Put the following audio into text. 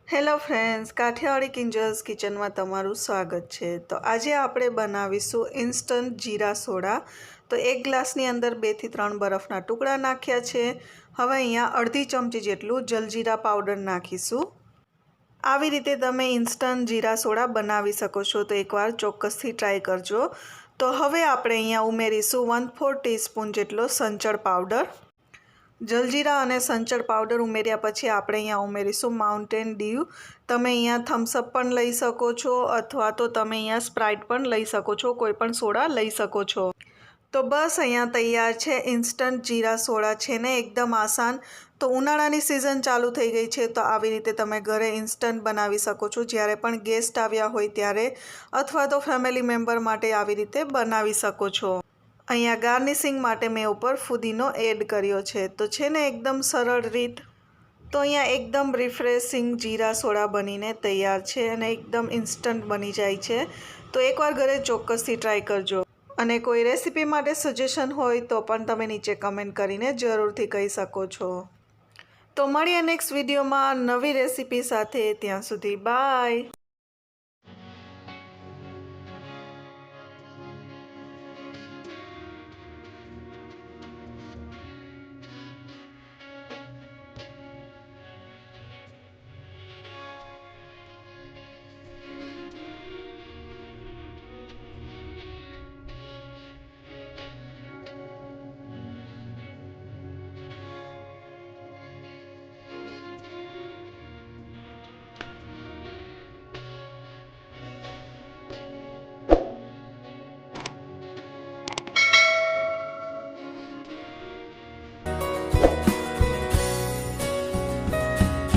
Hello friends, Kathiawadi કિંજલ્સ કિચનમાં તમારું સ્વાગત છે। તો આજે આપણે બનાવીશું ઇન્સ્ટન્ટ જીરા સોડા। તો એક ગ્લાસની અંદર 2 થી 3 બરફના ટુકડા નાખ્યા છે। હવે અહીંયા અડધી ચમચી જેટલું જલજીરા પાવડર નાખીશું। આવી રીતે તમે ઇન્સ્ટન્ટ જીરા સોડા બનાવી શકો છો, તો એકવાર ચોક્કસથી ટ્રાય કરજો। તો હવે આપણે અહીંયા ઉમેરીશું 1/4 ટીસ્પૂન જેટલો સંચળ પાવડર। જલજીરા અને સંચળ પાવડર ઉમેર્યા પછી આપણે અહીંયા ઉમેરીશું માઉન્ટેન ડ્યુ। તમે અહીંયા થમ્સઅપ પણ લઈ શકો છો અથવા તો તમે અહીંયા સ્પ્રાઇટ પણ લઈ શકો છો, કોઈ પણ સોડા લઈ શકો છો। તો બસ અહીંયા તૈયાર છે ઇન્સ્ટન્ટ જીરા સોડા છે ને, એકદમ આસાન। તો ઉનાળાની સિઝન ચાલુ થઈ ગઈ છે, તો આવી રીતે તમે ઘરે ઇન્સ્ટન્ટ બનાવી શકો છો જ્યારે પણ ગેસ્ટ આવ્યા હોય ત્યારે, અથવા તો ફેમિલી મેમ્બર માટે આવી રીતે બનાવી શકો છો। અહીંયા ગાર્નિશિંગ માટે મેં ઉપર ફુદીનો એડ કર્યો છે। તો છે ને એકદમ સરળ રીત। તો અહીંયા એકદમ રિફ્રેશિંગ જીરા સોડા બનીને તૈયાર છે અને એકદમ ઇન્સ્ટન્ટ બની જાય છે। તો એકવાર ઘરે ચોક્કસથી ટ્રાય કરજો। અને કોઈ રેસીપી માટે સજેશન હોય તો પણ તમે નીચે કમેન્ટ કરીને જરૂરથી કહી શકો છો। તો મળીએ નેક્સ્ટ વિડીયોમાં નવી રેસીપી સાથે। ત્યાં સુધી બાય।